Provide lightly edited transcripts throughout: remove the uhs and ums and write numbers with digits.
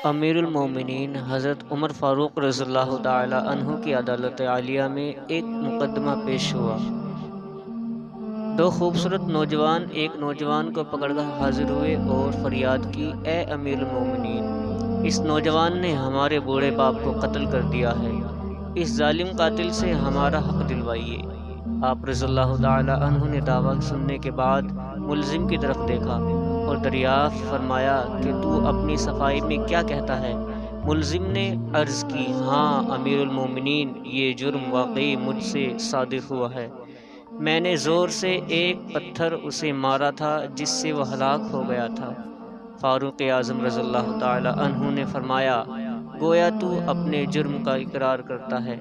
امیر المومنین حضرت عمر فاروق رضی اللہ تعالی عنہ کی عدالت عالیہ میں ایک مقدمہ پیش ہوا۔ دو خوبصورت نوجوان ایک نوجوان کو پکڑ کر حاضر ہوئے اور فریاد کی، اے امیر المومنین، اس نوجوان نے ہمارے بوڑھے باپ کو قتل کر دیا ہے، اس ظالم قاتل سے ہمارا حق دلوائیے۔ آپ رضی اللہ تعالی عنہ نے دعویٰ سننے کے بعد ملزم کی طرف دیکھا اور دریافت فرمایا کہ تو اپنی صفائی میں کیا کہتا ہے؟ ملزم نے عرض کی، ہاں امیر المومنین، یہ جرم واقعی مجھ سے صادر ہوا ہے۔ میں نے زور سے ایک پتھر اسے مارا تھا جس سے وہ ہلاک ہو گیا تھا۔ فاروق اعظم رضی اللہ تعالی عنہ نے فرمایا، گویا تو اپنے جرم کا اقرار کرتا ہے۔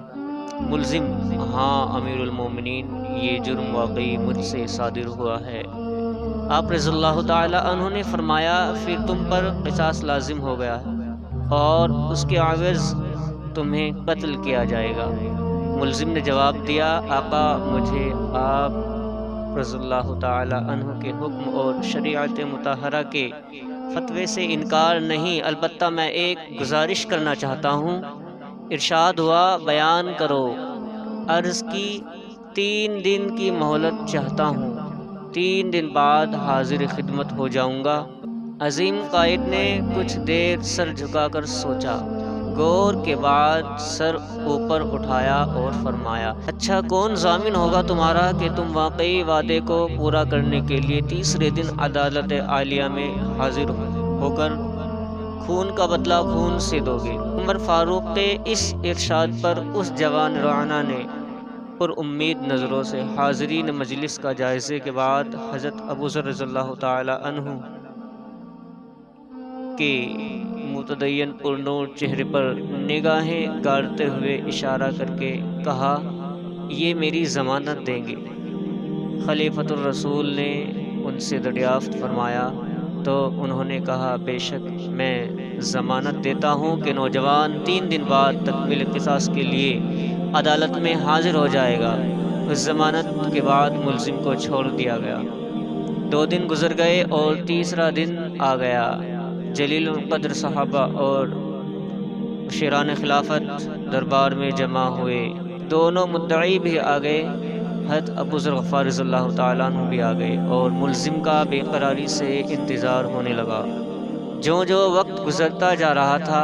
ملزم، ہاں امیر المومنین، یہ جرم واقعی مجھ سے صادر ہوا ہے۔ آپ رضی اللہ تعالی عنہ نے فرمایا، پھر تم پر قصاص لازم ہو گیا ہے اور اس کے عوض تمہیں قتل کیا جائے گا۔ ملزم نے جواب دیا، آقا، مجھے آپ رضی اللہ تعالی عنہ کے حکم اور شریعت مطہرہ کے فتوے سے انکار نہیں، البتہ میں ایک گزارش کرنا چاہتا ہوں۔ ارشاد ہوا، بیان کرو۔ عرض کی، 3 دن کی مہلت چاہتا ہوں، 3 دن بعد حاضر خدمت ہو جاؤں گا۔ عظیم قائد نے کچھ دیر سر جھکا کر سوچا، غور کے بعد سر اوپر اٹھایا اور فرمایا، اچھا، کون ضامن ہوگا تمہارا کہ تم واقعی وعدے کو پورا کرنے کے لیے تیسرے دن عدالت عالیہ میں حاضر ہو کر خون کا بدلہ خون سے دو گے؟ عمر فاروق کے اس ارشاد پر اس جوان رعنا نے پر امید نظروں سے حاضرین مجلس کا جائزے کے بعد حضرت ابوذر رضی اللہ تعالی عنہ کے متدین پرنور چہرے پر نگاہیں گاڑتے ہوئے اشارہ کر کے کہا، یہ میری ضمانت دیں گے؟ خلیفۃ الرسول نے ان سے دریافت فرمایا تو انہوں نے کہا، بے شک میں ضمانت دیتا ہوں کہ نوجوان 3 دن بعد تکمیل قصاص کے لیے عدالت میں حاضر ہو جائے گا۔ اس ضمانت کے بعد ملزم کو چھوڑ دیا گیا۔ 2 دن گزر گئے اور تیسرا دن آ گیا۔ جلیل القدر صحابہ اور مشیران خلافت دربار میں جمع ہوئے۔ دونوں مدعی بھی آ گئے، حضرت ابوذر غفار رضی اللہ تعالیٰ عنہ بھی آ گئے اور ملزم کا بے قراری سے انتظار ہونے لگا۔ جو وقت گزرتا جا رہا تھا،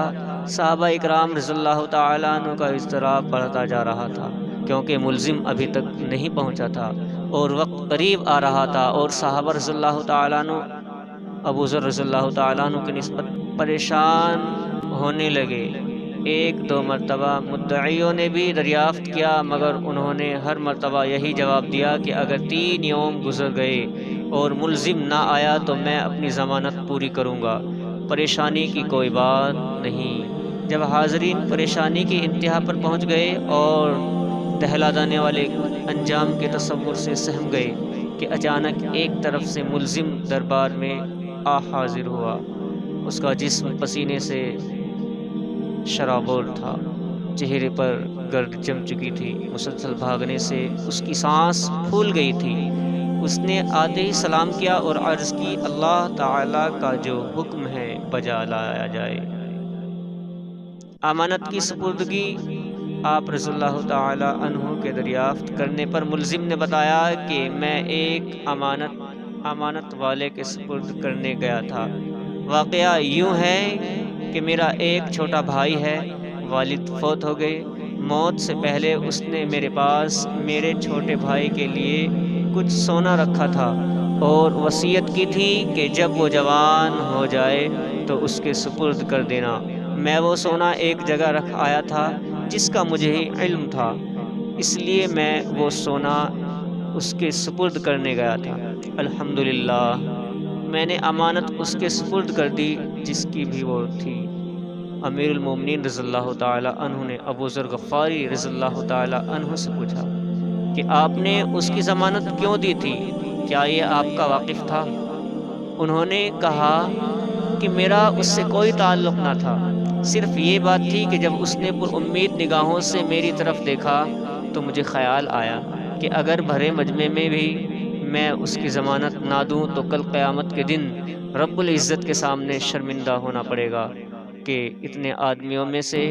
صحابہ اکرام رضی اللہ تعالیٰ عنہ کا اضطراب بڑھتا جا رہا تھا، کیونکہ ملزم ابھی تک نہیں پہنچا تھا اور وقت قریب آ رہا تھا، اور صحابہ رضی اللہ تعالیٰ عنہ ابوذر رضی اللہ تعالیٰ عنہ کی نسبت پریشان ہونے لگے۔ 1-2 مرتبہ مدعیوں نے بھی دریافت کیا، مگر انہوں نے ہر مرتبہ یہی جواب دیا کہ اگر 3 یوم گزر گئے اور ملزم نہ آیا تو میں اپنی ضمانت پوری کروں گا، پریشانی کی کوئی بات نہیں۔ جب حاضرین پریشانی کی انتہا پر پہنچ گئے اور دہلا دینے والے انجام کے تصور سے سہم گئے کہ اچانک ایک طرف سے ملزم دربار میں حاضر ہوا۔ اس کا جسم پسینے سے شرابور تھا، چہرے پر گرد جم چکی تھی، مسلسل بھاگنے سے اس کی سانس پھول گئی تھی۔ اس نے آتے ہی سلام کیا اور عرض کی، اللہ تعالیٰ کا جو حکم ہے بجا لایا جائے۔ امانت کی سپردگی آپ رضی اللہ تعالی عنہ کے دریافت کرنے پر ملزم نے بتایا کہ میں ایک امانت والے کے سپرد کرنے گیا تھا۔ واقعہ یوں ہے کہ میرا ایک چھوٹا بھائی ہے، والد فوت ہو گئے۔ موت سے پہلے اس نے میرے پاس میرے چھوٹے بھائی کے لیے کچھ سونا رکھا تھا اور وصیت کی تھی کہ جب وہ جوان ہو جائے تو اس کے سپرد کر دینا۔ میں وہ سونا ایک جگہ رکھ آیا تھا جس کا مجھے علم تھا، اس لیے میں وہ سونا اس کے سپرد کرنے گیا تھا۔ الحمدللہ میں نے امانت اس کے سپرد کر دی جس کی بھی وہ تھی۔ امیر المومنین رضی اللہ تعالی عنہ نے ابوذر غفاری رضی اللہ تعالی عنہ سے پوچھا کہ آپ نے اس کی ضمانت کیوں دی تھی؟ کیا یہ آپ کا واقف تھا؟ انہوں نے کہا کہ میرا اس سے کوئی تعلق نہ تھا، صرف یہ بات تھی کہ جب اس نے پر امید نگاہوں سے میری طرف دیکھا تو مجھے خیال آیا کہ اگر بھرے مجمع میں بھی میں اس کی ضمانت نہ دوں تو کل قیامت کے دن رب العزت کے سامنے شرمندہ ہونا پڑے گا، کہ اتنے آدمیوں میں سے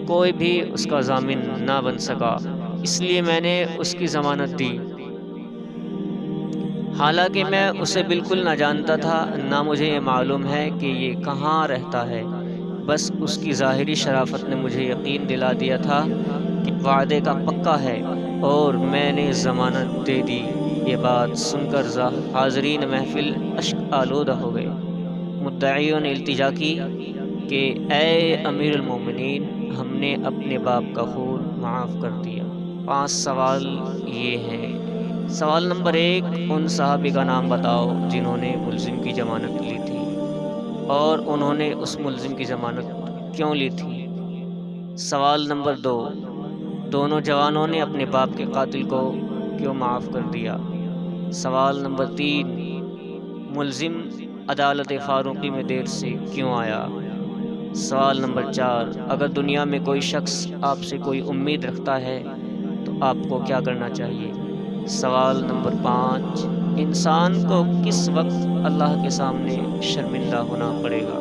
کوئی بھی اس کا ضامن نہ بن سکا، اس لیے میں نے اس کی ضمانت دی، حالانکہ میں اسے بالکل نہ جانتا تھا، نہ مجھے یہ معلوم ہے کہ یہ کہاں رہتا ہے، بس اس کی ظاہری شرافت نے مجھے یقین دلا دیا تھا کہ وعدے کا پکا ہے، اور میں نے ضمانت دے دی۔ یہ بات سن کر حاضرین محفل اشک آلودہ ہو گئے۔ مدعیوں نے التجا کی کہ اے امیر المومنین، ہم نے اپنے باپ کا خون معاف کر دیا۔ 5 سوال یہ ہیں۔ سوال نمبر 1، ان صحابی کا نام بتاؤ جنہوں نے ملزم کی ضمانت لی تھی، اور انہوں نے اس ملزم کی ضمانت کیوں لی تھی؟ سوال نمبر 2، دونوں جوانوں نے اپنے باپ کے قاتل کو کیوں معاف کر دیا؟ سوال نمبر 3، ملزم عدالت فاروقی میں دیر سے کیوں آیا؟ سوال نمبر 4، اگر دنیا میں کوئی شخص آپ سے کوئی امید رکھتا ہے تو آپ کو کیا کرنا چاہیے؟ سوال نمبر 5، انسان کو کس وقت اللہ کے سامنے شرمندہ ہونا پڑے گا؟